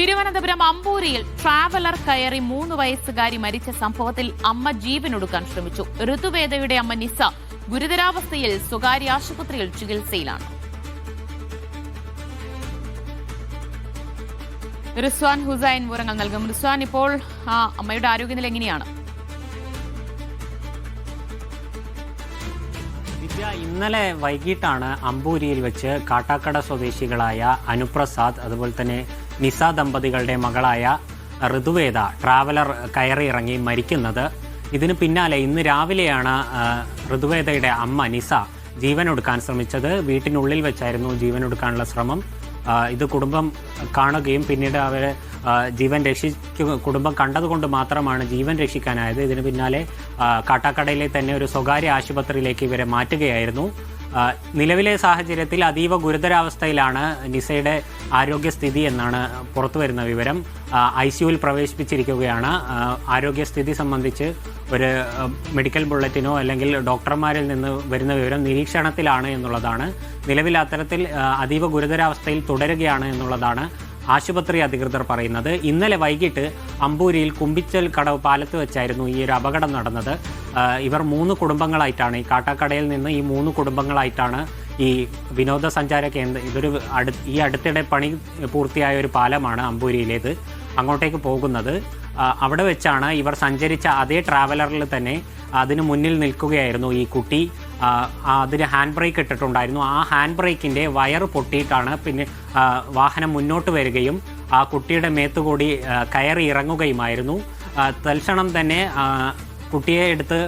Thiruvananthapuram അമ്പൂരിയിൽ traveller കയറി 3 വയസ്സുകാരി മരിച്ച സംഭവത്തിൽ അമ്മ ജീവനൊടുക്കാൻ ശ്രമിച്ചു. ഋതുവേദയുടെ അമ്മ നിസ ഗുരുതരാവസ്ഥയിൽ സ്വകാര്യ ആശുപത്രിയിൽ ചികിത്സയിലാണ്. റിസ്വാൻ ഹുസൈൻ വിവരങ്ങൾ നൽകും. റിസ്വാൻ, ഇപ്പോൾ അമ്മയുടെ ആരോഗ്യനില എങ്ങനെയാണ്? ഇന്നലെ വൈകിട്ടാണ് അമ്പൂരിയിൽ വെച്ച് കാട്ടാക്കട സ്വദേശികളായ അനുപ്രസാദ് അതുപോലെ തന്നെ നിസ ദമ്പതികളുടെ മകളായ ഋതുവേദ ട്രാവലർ കയറി ഇറങ്ങി മരിക്കുന്നത്. ഇതിന് പിന്നാലെ ഇന്ന് രാവിലെയാണ് ഋതുവേദയുടെ അമ്മ നിസ ജീവനൊടുക്കാൻ ശ്രമിച്ചത്. വീട്ടിനുള്ളിൽ വെച്ചായിരുന്നു ജീവനൊടുക്കാനുള്ള ശ്രമം. ഇത് കുടുംബം കാണുകയും പിന്നീട് അവരെ കുടുംബം കണ്ടതുകൊണ്ട് മാത്രമാണ് ജീവൻ രക്ഷിക്കാനായത്. ഇതിന് പിന്നാലെ കാട്ടാക്കടയിലെ തന്നെ ഒരു സ്വകാര്യ ആശുപത്രിയിലേക്ക് ഇവരെ മാറ്റുകയായിരുന്നു. നിലവിലെ സാഹചര്യത്തിൽ അതീവ ഗുരുതരാവസ്ഥയിലാണ് നിസയുടെ ആരോഗ്യസ്ഥിതി എന്നാണ് പുറത്തുവരുന്ന വിവരം. ICUവിൽ പ്രവേശിപ്പിച്ചിരിക്കുകയാണ്. ആരോഗ്യസ്ഥിതി സംബന്ധിച്ച് ഒരു മെഡിക്കൽ ബുള്ളറ്റിനോ അല്ലെങ്കിൽ ഡോക്ടർമാരിൽ നിന്ന് വരുന്ന വിവരം നിരീക്ഷണത്തിലാണ് എന്നുള്ളതാണ്. നിലവിൽ അത്തരത്തിൽ അതീവ ഗുരുതരാവസ്ഥയിൽ തുടരുകയാണ് എന്നുള്ളതാണ് ആശുപത്രി അധികൃതർ പറയുന്നത്. ഇന്നലെ വൈകിട്ട് അമ്പൂരിയിൽ കുമ്പിച്ചൽ കടവ് പാലത്ത് വെച്ചായിരുന്നു ഈ ഒരു അപകടം നടന്നത്. ഇവർ 3 കുടുംബങ്ങളായിട്ടാണ്, ഈ കാട്ടാക്കടയിൽ നിന്ന് ഈ 3 കുടുംബങ്ങളായിട്ടാണ് ഈ വിനോദസഞ്ചാര കേന്ദ്രം, ഈ അടുത്തിടെ പണി പൂർത്തിയായ ഒരു പാലമാണ് അമ്പൂരിയിലേത്, അങ്ങോട്ടേക്ക് പോകുന്നത്. അവിടെ വെച്ചാണ് ഇവർ സഞ്ചരിച്ച അതേ ട്രാവലറിൽ തന്നെ അതിന് മുന്നിൽ നിൽക്കുകയായിരുന്നു ഈ കുട്ടി. അതിന് ഹാൻഡ് ബ്രേക്ക് ഇട്ടിട്ടുണ്ടായിരുന്നു. ആ ഹാൻഡ് ബ്രേക്കിൻ്റെ വയർ പൊട്ടിയിട്ടാണ് പിന്നെ വാഹനം മുന്നോട്ട് വരികയും ആ കുട്ടിയുടെ മേത്തുകൂടി കയറി ഇറങ്ങുകയുമായിരുന്നു. തൽക്ഷണം തന്നെ കുട്ടിയെ എടുത്ത്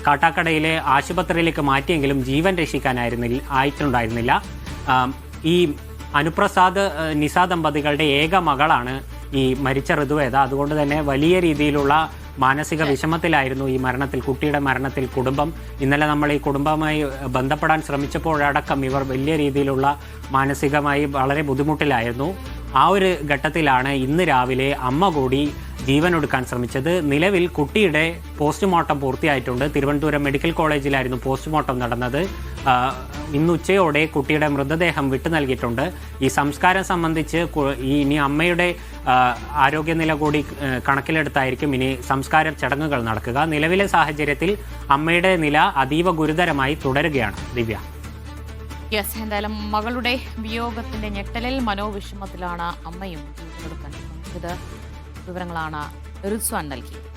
കാട്ടാക്കടയിലെ ആശുപത്രിയിലേക്ക് മാറ്റിയെങ്കിലും ജീവൻ ആയിട്ടുണ്ടായിരുന്നില്ല. ഈ അനുപ്രസാദ് നിസ ദമ്പതികളുടെ ഏക മകളാണ് ഈ മരിച്ച ഋതുവേദ. അതുകൊണ്ട് തന്നെ വലിയ രീതിയിലുള്ള മാനസിക വിഷമത്തിലായിരുന്നു ഈ മരണത്തിൽ, കുട്ടിയുടെ മരണത്തിൽ കുടുംബം. ഇന്നലെ നമ്മൾ ഈ കുടുംബവുമായി ബന്ധപ്പെടാൻ ശ്രമിച്ചപ്പോഴടക്കം ഇവർ വലിയ രീതിയിലുള്ള മാനസികമായി വളരെ ബുദ്ധിമുട്ടിലായിരുന്നു. ആ ഒരു ഘട്ടത്തിലാണ് ഇന്ന് രാവിലെ അമ്മ കൂടി ജീവനൊടുക്കാൻ ശ്രമിച്ചത്. നിലവിൽ കുട്ടിയുടെ പോസ്റ്റ്മോർട്ടം പൂർത്തിയായിട്ടുണ്ട്. തിരുവനന്തപുരം മെഡിക്കൽ കോളേജിലായിരുന്നു പോസ്റ്റ്മോർട്ടം നടന്നത്. ഇന്ന് ഉച്ചയോടെ കുട്ടിയുടെ മൃതദേഹം വിട്ടു നൽകിയിട്ടുണ്ട്. ഈ സംസ്കാരം സംബന്ധിച്ച് ഇനി അമ്മയുടെ ആരോഗ്യനില കൂടി കണക്കിലെടുത്തായിരിക്കും ഇനി സംസ്കാര ചടങ്ങുകൾ നടക്കുക. നിലവിലെ സാഹചര്യത്തിൽ അമ്മയുടെ നില അതീവ ഗുരുതരമായി തുടരുകയാണ്. ദിവ്യ, എന്തായാലും മകളുടെ വിയോഗത്തിന്റെ ഞെട്ടലിൽ മനോവിഷമത്തിലാണ് അമ്മയും. വിവരങ്ങളാണ് റിസ്വാൻ നൽകിയത്.